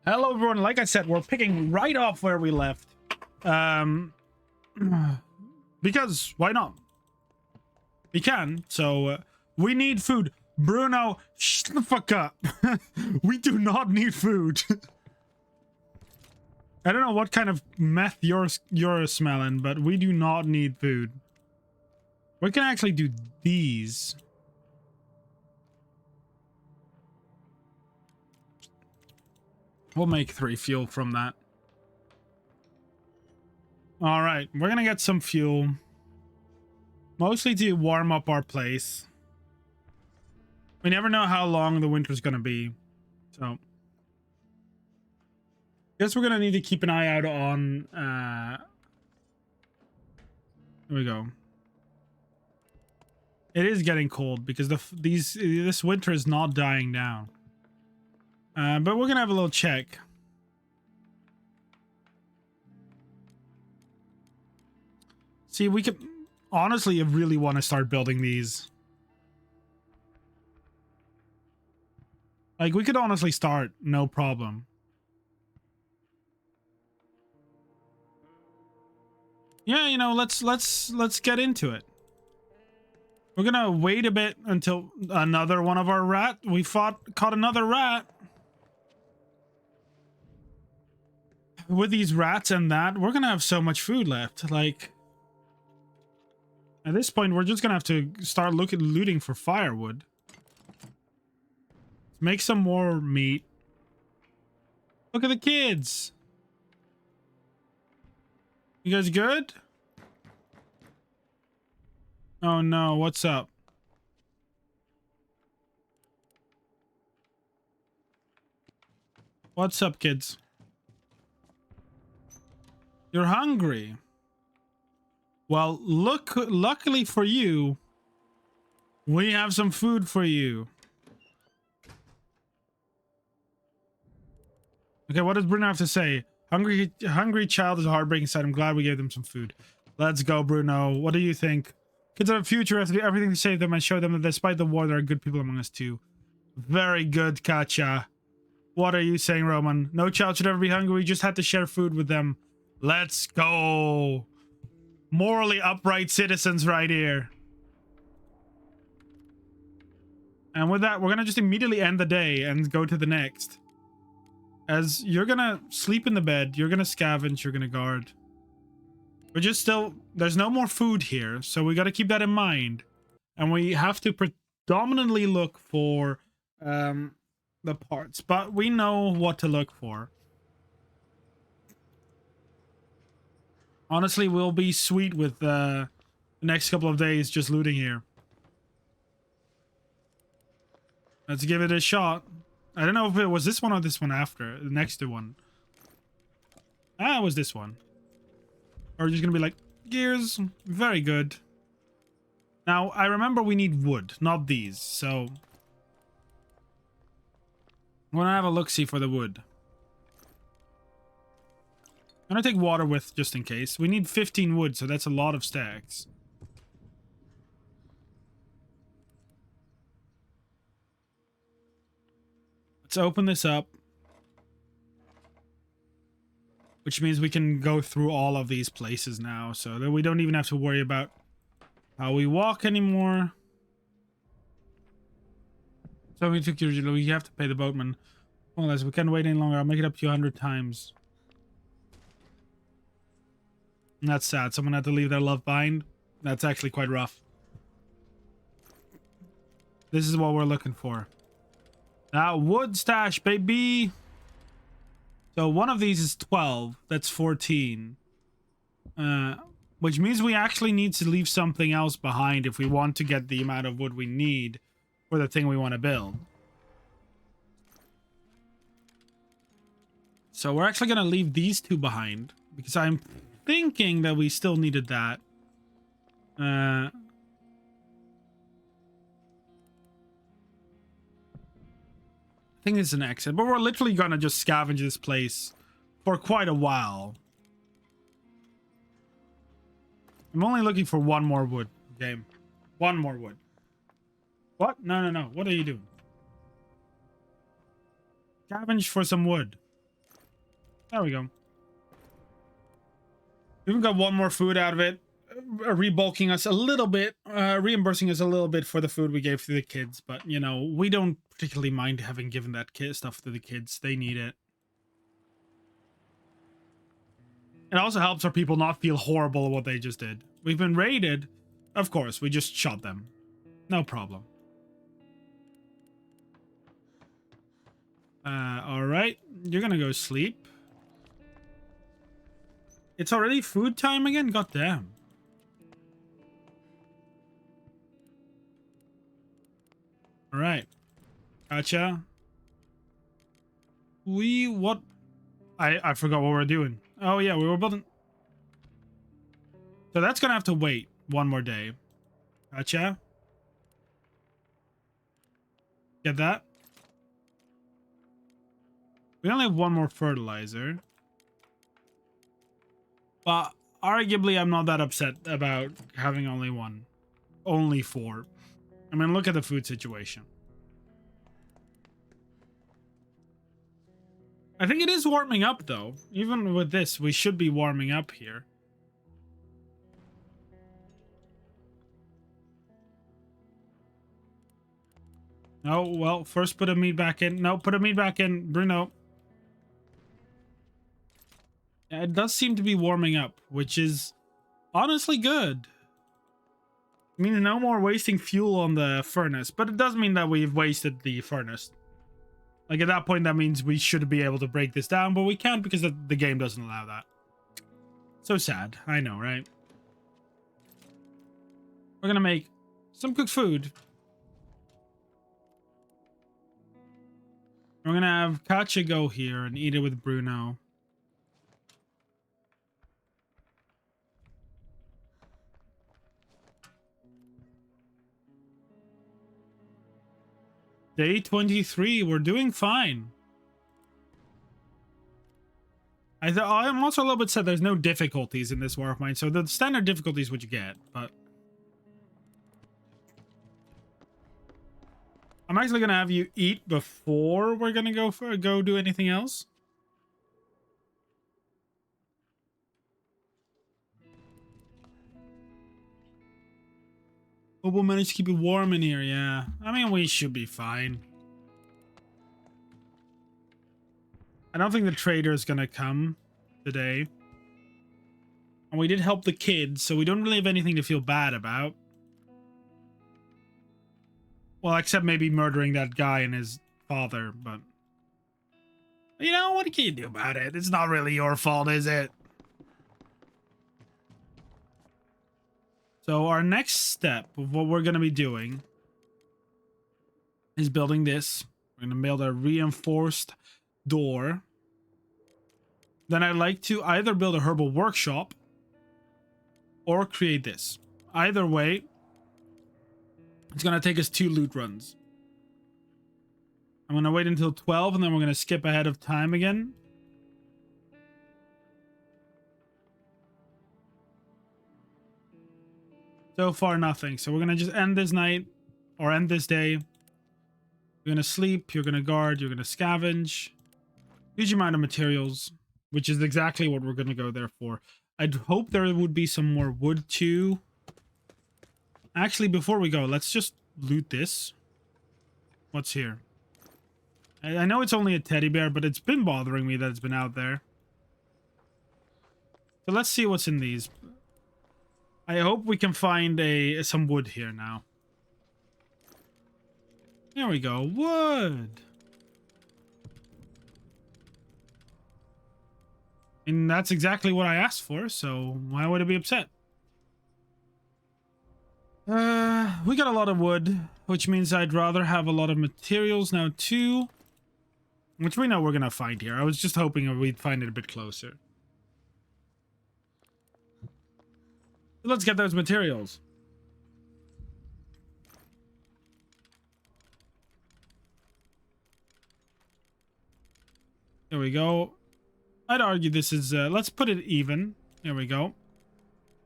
Hello everyone, like I said, we're picking right off where we left. Because why not? We can, so we need food. Bruno, shut the fuck up. We do not need food. I don't know what kind of meth you're smelling, but we do not need food. We can actually do these. We'll make 3 fuel from that. All right, we're gonna get some fuel. Mostly to warm up our place. We never know how long the winter's gonna be. So guess we're gonna need to keep an eye out on here we go. It is getting cold because this winter is not dying down. But we're gonna have a little check. See, we could honestly, I really want to start building these. Like, we could honestly start, no problem. Yeah, you know, let's get into it. We're gonna wait a bit until another one of our we caught another rat. With these rats and that, we're gonna have so much food left. Like, at this point, we're just gonna have to start looting for firewood. Make some more meat. Look at the kids. You guys good? Oh no, what's up? What's up, kids? You're hungry. Well, luckily for you, we have some food for you. Okay, what does Bruno have to say? Hungry child is a heartbreaking sight. I'm glad we gave them some food. Let's go, Bruno. What do you think? Kids have a future. We have to do everything to save them and show them that despite the war, there are good people among us too. Very good, Katja. What are you saying, Roman? No child should ever be hungry. We just had to share food with them. Let's go. Morally upright citizens right here. And with that, we're gonna just immediately end the day and go to the next. As you're gonna sleep in the bed, you're gonna scavenge, you're gonna guard. We're just still, there's no more food here, so we gotta keep that in mind. And we have to predominantly look for the parts, but we know what to look for. Honestly, we'll be sweet with the next couple of days just looting here. Let's give it a shot. I don't know if it was this one or this one after. The next one. Ah, it was this one. Or just gonna be like, gears. Very good. Now, I remember we need wood, not these. So, I'm gonna have a look-see for the wood. I'm gonna take water with just in case. We need 15 wood, so that's a lot of stacks. Let's open this up. Which means we can go through all of these places now, so that we don't even have to worry about how we walk anymore. So we took your, we have to pay the boatman. Unless we can't wait any longer, I'll make it up to you 100 times. That's sad. Someone had to leave their love behind. That's actually quite rough. This is what we're looking for. Now, wood stash, baby. So one of these is 12. That's 14. Which means we actually need to leave something else behind if we want to get the amount of wood we need for the thing we want to build. So we're actually going to leave these 2 behind because I'm thinking that we still needed that. I think it's an exit, but we're literally gonna just scavenge this place for quite a while. I'm only looking for 1 more wood, game. 1 more wood. What? No. What are you doing? Scavenge for some wood. There we go. We even got one more food out of it, rebulking us a little bit, reimbursing us a little bit for the food we gave to the kids. But, you know, we don't particularly mind having given that stuff to the kids. They need it. It also helps our people not feel horrible at what they just did. We've been raided. Of course, we just shot them. No problem. All right. You're gonna go sleep. It's already food time again? God damn. All right. Gotcha. What? I forgot what we're doing. Oh, yeah, we were building. So that's gonna have to wait one more day. Gotcha. Get that? We only have one more fertilizer. But arguably, I'm not that upset about having only one. Only 4. I mean, look at the food situation. I think it is warming up, though. Even with this, we should be warming up here. Oh, well, first put a meat back in. No, put a meat back in, Bruno. Yeah, it does seem to be warming up, which is honestly good. It means no more wasting fuel on the furnace, but it does mean that we've wasted the furnace. Like, at that point, that means we should be able to break this down, but we can't because the game doesn't allow that. So sad. I know, right? We're gonna make some cooked food. We're gonna have Katja go here and eat it with Bruno. Day 23, we're doing fine. I'm also a little bit sad there's no difficulties in this War of Mine, so the standard difficulty is what you get, but... I'm actually gonna have you eat before we're gonna go do anything else. Hope we'll manage to keep it warm in here, yeah. I mean, we should be fine. I don't think the trader is gonna come today. And we did help the kids, so we don't really have anything to feel bad about. Well, except maybe murdering that guy and his father, but... You know, what can you do about it? It's not really your fault, is it? So our next step of what we're going to be doing is building this. We're going to build a reinforced door. Then I'd like to either build a herbal workshop or create this. Either way, it's going to take us 2 loot runs. I'm going to wait until 12 and then we're going to skip ahead of time again. So far, nothing. So we're going to just end this night or end this day. You're going to sleep, you're going to guard, you're going to scavenge. Huge amount of materials, which is exactly what we're going to go there for. I'd hope there would be some more wood too. Actually, before we go, let's just loot this. What's here? I know it's only a teddy bear, but it's been bothering me that it's been out there. So let's see what's in these. I hope we can find some wood here now. There we go. Wood. And that's exactly what I asked for, so why would I be upset? We got a lot of wood, which means I'd rather have a lot of materials now too. Which we know we're gonna find here. I was just hoping we'd find it a bit closer. Let's get those materials. There we go. I'd argue this is, let's put it even. There we go.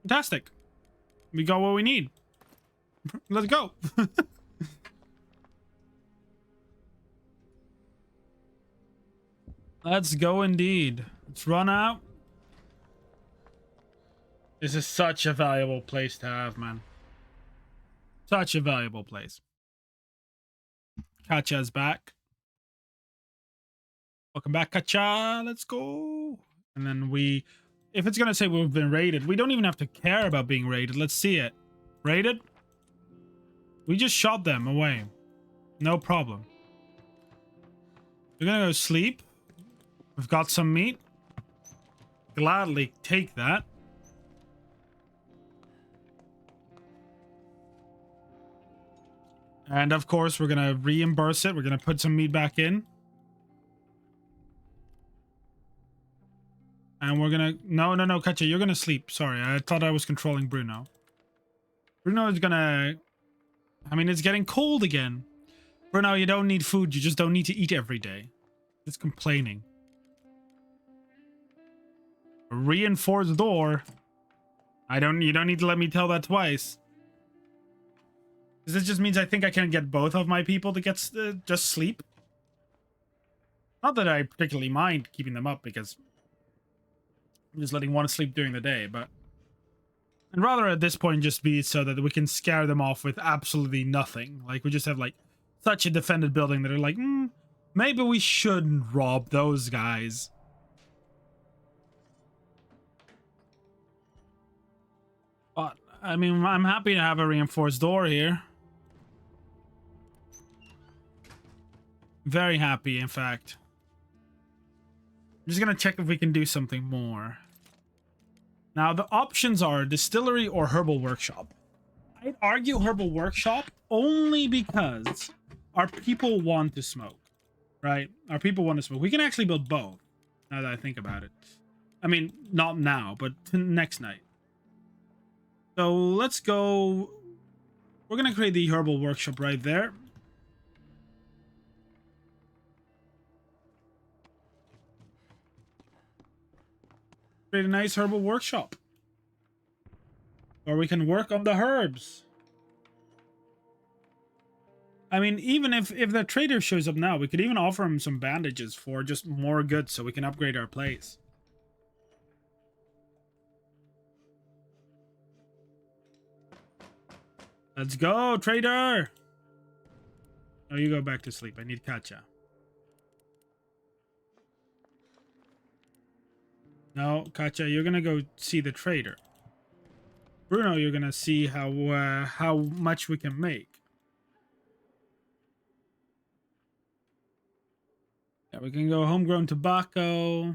Fantastic. We got what we need. Let's go. Let's go indeed. Let's run out. This is such a valuable place to have, man. Such a valuable place. Kacha's back. Welcome back, Kacha. Let's go. And then if it's gonna say we've been raided, we don't even have to care about being raided. Let's see it. Raided? We just shot them away. No problem. We're gonna go sleep. We've got some meat. Gladly take that. And of course, we're gonna reimburse it. We're gonna put some meat back in. And we're gonna... No, Katja, you're gonna sleep. Sorry, I thought I was controlling Bruno. Bruno is gonna... I mean, it's getting cold again. Bruno, you don't need food. You just don't need to eat every day. It's complaining. A reinforced door. You don't need to let me tell that twice. This just means I think I can get both of my people to get just sleep. Not that I particularly mind keeping them up, because I'm just letting one sleep during the day, but I'd rather at this point just be so that we can scare them off with absolutely nothing. Like, we just have like such a defended building that are like, maybe we shouldn't rob those guys. But I mean, I'm happy to have a reinforced door here. Very happy, in fact. I'm just gonna check if we can do something more. Now, the options are distillery or herbal workshop. I'd argue herbal workshop only because our people want to smoke, right? Our people want to smoke. We can actually build both, now that I think about it. I mean, not now, but next night. So let's go. We're gonna create the herbal workshop right there. Create a nice herbal workshop where we can work on the herbs. I mean, even if the trader shows up now, we could even offer him some bandages for just more goods so we can upgrade our place. Let's go, trader! Oh, you go back to sleep. I need Katja. No, Katja, you're gonna go see the trader. Bruno, you're gonna see how much we can make. Yeah, we can go homegrown tobacco.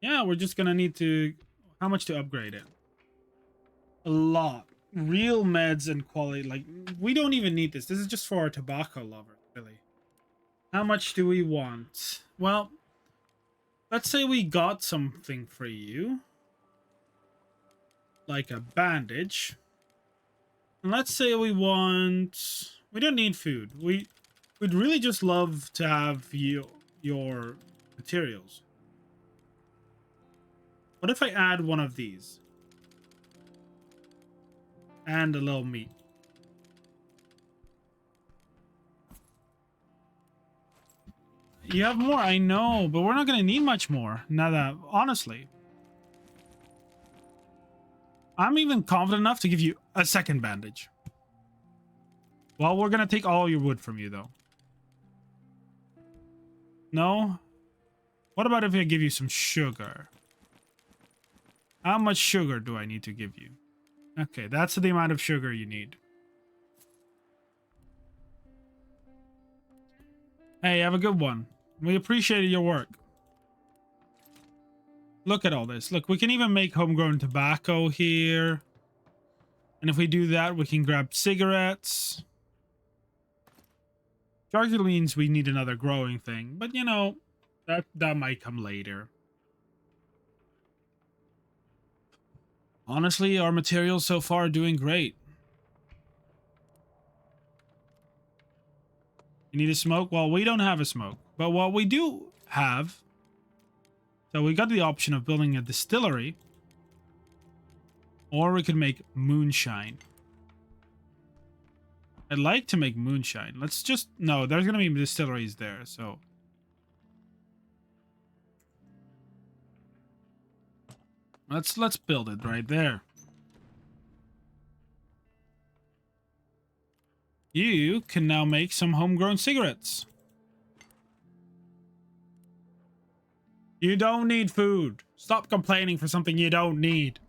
Yeah, we're just gonna need to... How much to upgrade it? A lot. Real meds and quality. Like, we don't even need this. This is just for our tobacco lovers, really. How much do we want? Well, let's say we got something for you. Like a bandage. And let's say we want... We don't need food. We'd really just love to have your materials. What if I add one of these? And a little meat. You have more, I know, but we're not going to need much more. Now that, honestly. I'm even confident enough to give you a second bandage. Well, we're going to take all your wood from you, though. No? What about if I give you some sugar? How much sugar do I need to give you? Okay, that's the amount of sugar you need. Hey, have a good one. We appreciated your work. Look at all this. Look, we can even make homegrown tobacco here. And if we do that, we can grab cigarettes. Charger means we need another growing thing. But, you know, that might come later. Honestly, our materials so far are doing great. You need a smoke? Well, we don't have a smoke. But what we do have... So we got the option of building a distillery. Or we could make moonshine. I'd like to make moonshine. Let's just... No, there's going to be distilleries there, so... Let's build it right there. You can now make some homegrown cigarettes. You don't need food. Stop complaining for something you don't need.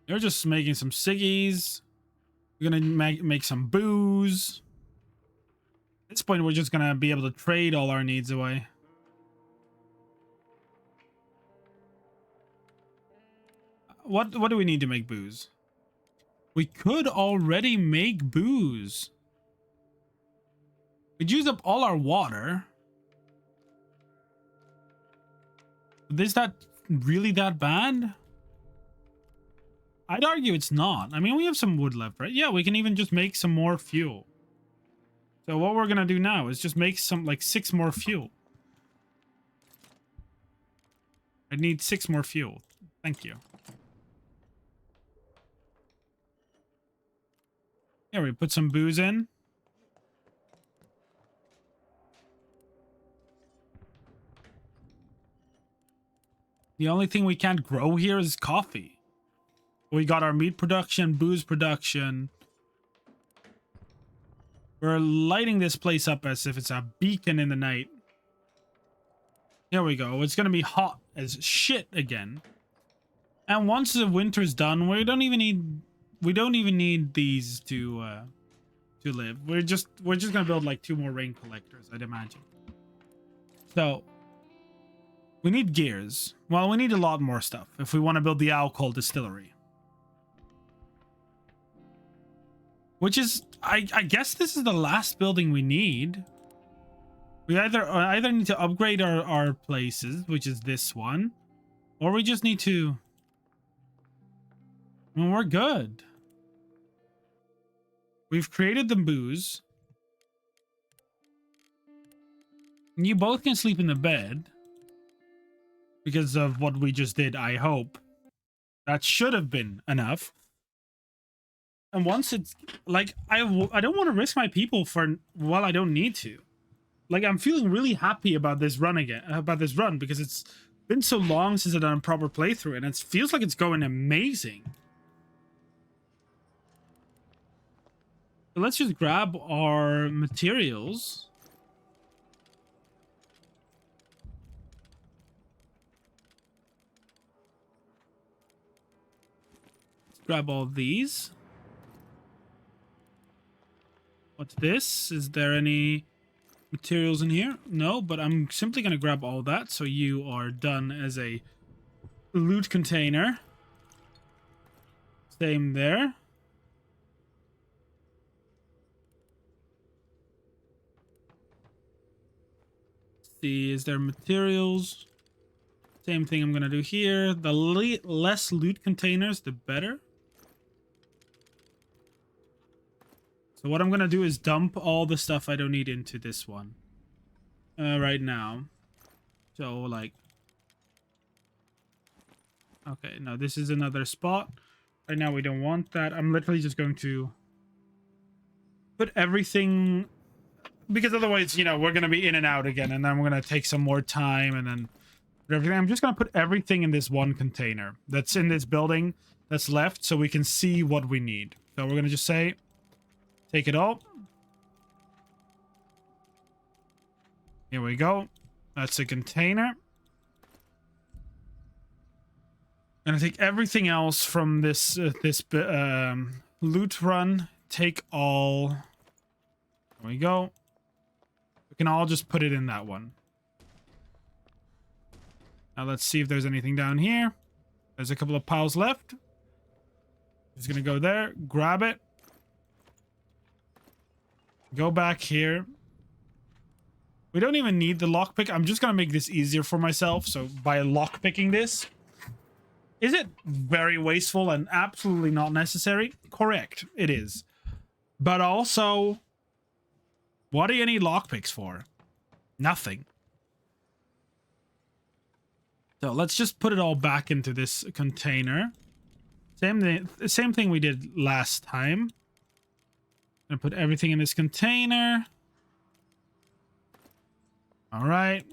You're just making some ciggies. We're gonna make some booze. At this point, we're just gonna be able to trade all our needs away. What do we need to make booze? We could already make booze. We'd use up all our water. Is that really that bad? I'd argue it's not. I mean, we have some wood left, right? Yeah, we can even just make some more fuel. So what we're gonna do now is just make some, like, 6 more fuel. I need 6 more fuel. Thank you. Here, we put some booze in. The only thing we can't grow here is coffee. We got our meat production, booze production. We're lighting this place up as if it's a beacon in the night. Here we go. It's gonna be hot as shit again. And once the winter's done, we don't even need these to live. We're just gonna build like 2 more rain collectors, I'd imagine. So we need gears. Well, we need a lot more stuff if we want to build the alcohol distillery. Which is, I guess this is the last building we need. We either need to upgrade our places, which is this one, or we just need to... Well, we're good. We've created the booze. You both can sleep in the bed. Because of what we just did, I hope. That should have been enough. And once it's... Like, I don't want to risk my people for... Well, I don't need to. Like, I'm feeling really happy about this run again. About this run, because it's been so long since I've done a proper playthrough. And it feels like it's going amazing. So let's just grab our materials. Grab all these. What's this? Is there any materials in here? No, but I'm simply going to grab all that. So you are done as a loot container. Same there. Let's see, is there materials? Same thing I'm going to do here. The less loot containers, the better. So what I'm going to do is dump all the stuff I don't need into this one. Right now. So, like... Okay, no, this is another spot. Right now we don't want that. I'm literally just going to... put everything... Because otherwise, you know, we're going to be in and out again. And then we're going to take some more time and then... everything. I'm just going to put everything in this one container that's in this building that's left so we can see what we need. So we're going to just say... Take it all. Here we go. That's a container. Gonna take everything else from this loot run. Take all. There we go. We can all just put it in that one. Now let's see if there's anything down here. There's a couple of piles left. Just gonna go there, grab it. Go back here. We don't even need the lockpick. I'm just gonna make this easier for myself. So by lockpicking this, is it very wasteful and absolutely not necessary? Correct, it is. But also, what do you need lockpicks for? Nothing. So let's just put it all back into this container. Same thing we did last time. Gonna put everything in this container. All right.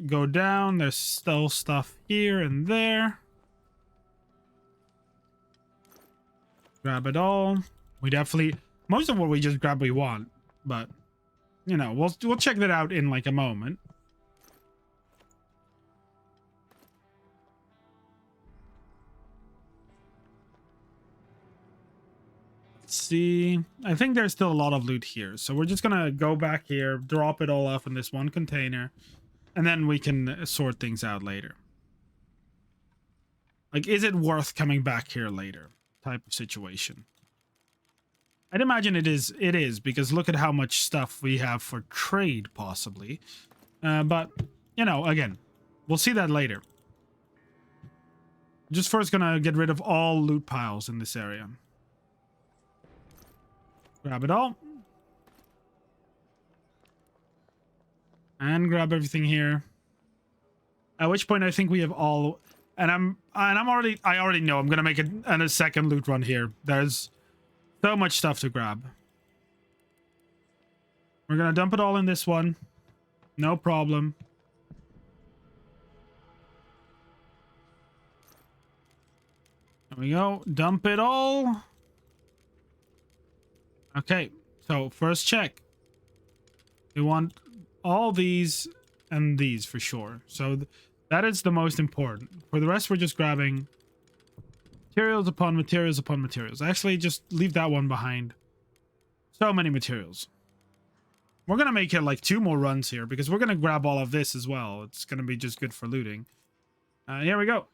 go down. There's still stuff here and there. Grab it all. We definitely... Most of what we just grab we want. But, you know, we'll check that out in like a moment. See, I think there's still a lot of loot here, so we're just gonna go back here, drop it all off in this one container, and then we can sort things out later. Like, is it worth coming back here later type of situation? I'd imagine it is, because look at how much stuff we have for trade possibly. But you know, again, we'll see that later. Just first gonna get rid of all loot piles in this area. Grab it all. And grab everything here. At which point I think we have all... And I already know I'm going to make a second loot run here. There's so much stuff to grab. We're going to dump it all in this one. No problem. There we go. Dump it all. Okay, so first check. We want all these and these for sure. So that is the most important. For the rest, we're just grabbing materials upon materials upon materials. Actually, just leave that one behind. So many materials. We're going to make it like 2 more runs here because we're going to grab all of this as well. It's going to be just good for looting. Here we go.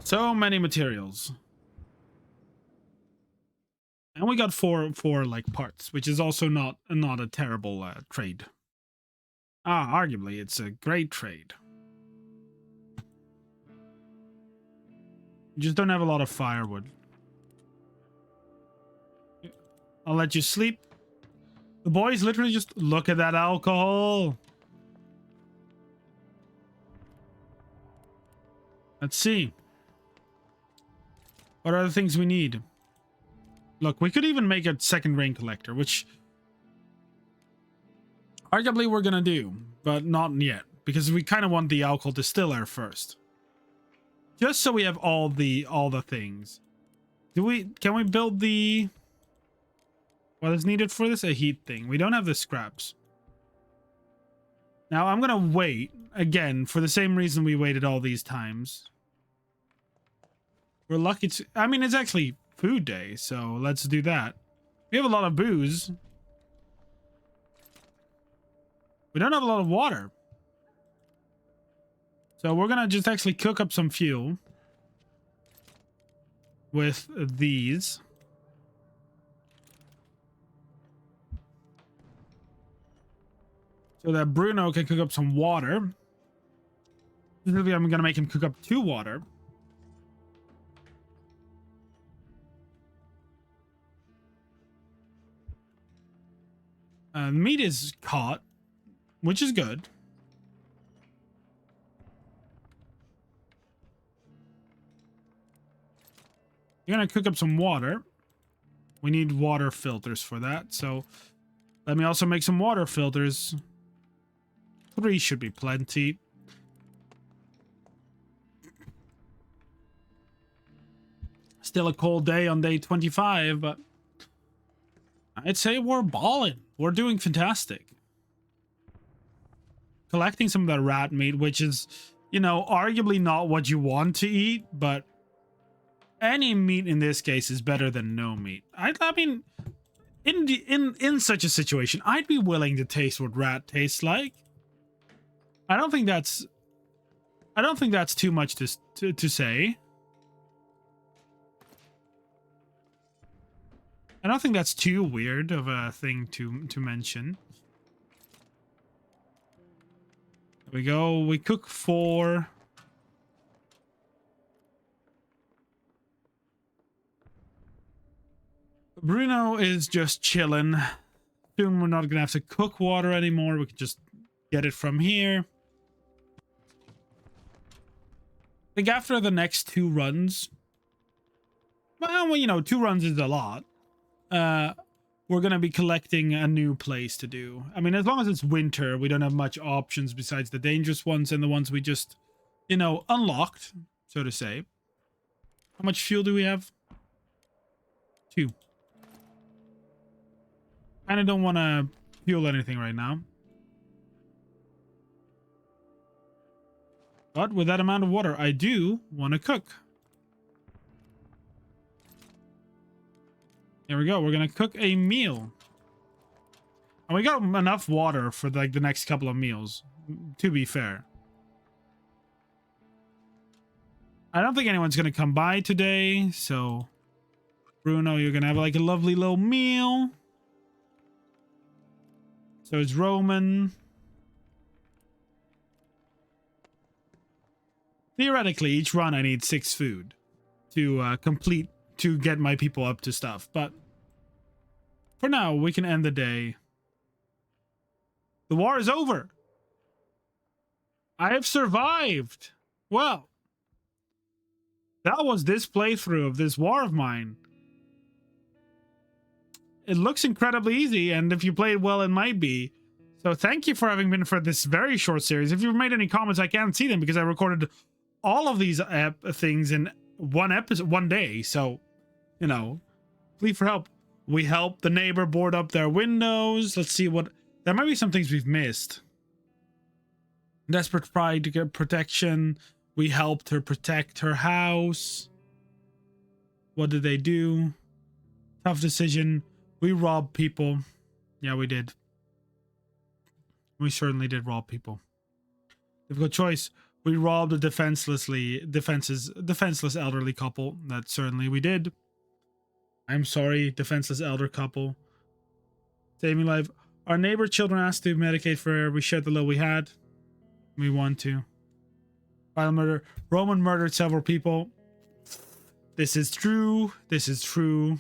So many materials. And we got four like parts, which is also not a terrible trade. Arguably, it's a great trade. You just don't have a lot of firewood. I'll let you sleep. The boys literally just look at that alcohol. Let's see. What are the things we need? Look, we could even make a second rain collector, which arguably we're gonna do, but not yet, because we kind of want the alcohol distiller first, just so we have all the things. Can we build the what is needed for this? A heat thing. We don't have the scraps. Now I'm gonna wait again for the same reason we waited all these times. We're lucky to... I mean, it's actually food day, so let's do that. We have a lot of booze. We don't have a lot of water. So we're gonna just actually cook up some fuel with these. So that Bruno can cook up some water. Specifically, I'm gonna make him cook up 2 water. Meat is caught, which is good. You're gonna cook up some water. We need water filters for that, so let me also make some water filters. 3 should be plenty. Still a cold day on day 25, but I'd say we're balling. We're doing fantastic. Collecting some of that rat meat, which is, you know, arguably not what you want to eat, but any meat in this case is better than no meat. I mean, in such a situation, I'd be willing to taste what rat tastes like. I don't think that's too much to say. I don't think that's too weird of a thing to mention. There we go. We cook 4. Bruno is just chilling. Soon we're not gonna have to cook water anymore. We can just get it from here. I think after the next 2 runs, well, you know, 2 runs is a lot. we're going to be collecting a new place to do. I mean, as long as it's winter, we don't have much options besides the dangerous ones and the ones we just, you know, unlocked, so to say. How much fuel do we have? 2. Kind of don't want to fuel anything right now. But with that amount of water, I do want to cook. Here we go. We're going to cook a meal. And we got enough water for like the next couple of meals, to be fair. I don't think anyone's going to come by today, so Bruno, you're going to have like a lovely little meal. So it's Roman. Theoretically, each run I need 6 food to to get my people up to stuff. But for now, we can end the day. The war is over. I have survived. Well, that was this playthrough of this war of mine. It looks incredibly easy, and if you play it well, it might be. So thank you for having been for this very short series. If you've made any comments, I can't see them because I recorded all of these things in one day. So, you know, plead for help. We helped the neighbor board up their windows. Let's see what... There might be some things we've missed. Desperate pride to get protection. We helped her protect her house. What did they do? Tough decision. We robbed people. Yeah, we did. We certainly did rob people. Difficult choice. We robbed a defenseless elderly couple. That certainly we did. I'm sorry, defenseless elder couple. Saving life. Our neighbor children asked to medicate for her. We shared the little we had. We want to. Violent murder. Roman murdered several people. This is true. This is true.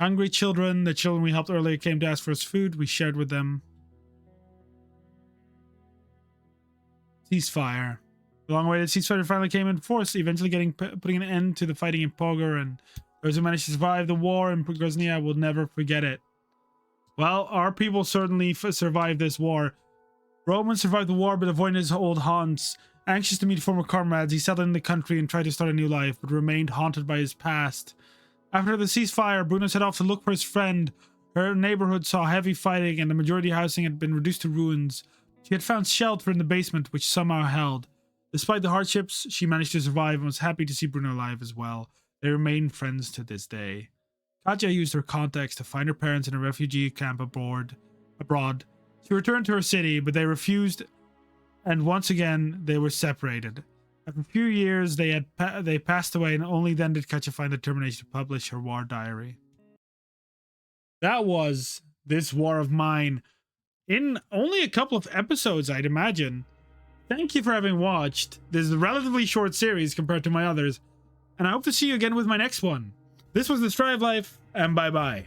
Hungry children. The children we helped earlier came to ask for us food. We shared with them. Ceasefire. The long-awaited ceasefire finally came in force, eventually putting an end to the fighting in Pogor, and those who managed to survive the war in Groznia will never forget it. Well, our people certainly survived this war. Roman survived the war but avoided his old haunts. Anxious to meet former comrades, he settled in the country and tried to start a new life, but remained haunted by his past. After the ceasefire, Bruno set off to look for his friend. Her neighborhood saw heavy fighting, and the majority of housing had been reduced to ruins. She had found shelter in the basement, which somehow held. Despite the hardships, she managed to survive and was happy to see Bruno alive as well. They remain friends to this day. Katja used her contacts to find her parents in a refugee camp abroad. She returned to her city, but they refused, and once again, they were separated. After a few years, they passed away, and only then did Katja find the determination to publish her war diary. That was this war of mine in only a couple of episodes, I'd imagine. Thank you for having watched. This is a relatively short series compared to my others, and I hope to see you again with my next one. This was The Strive Life, and bye-bye.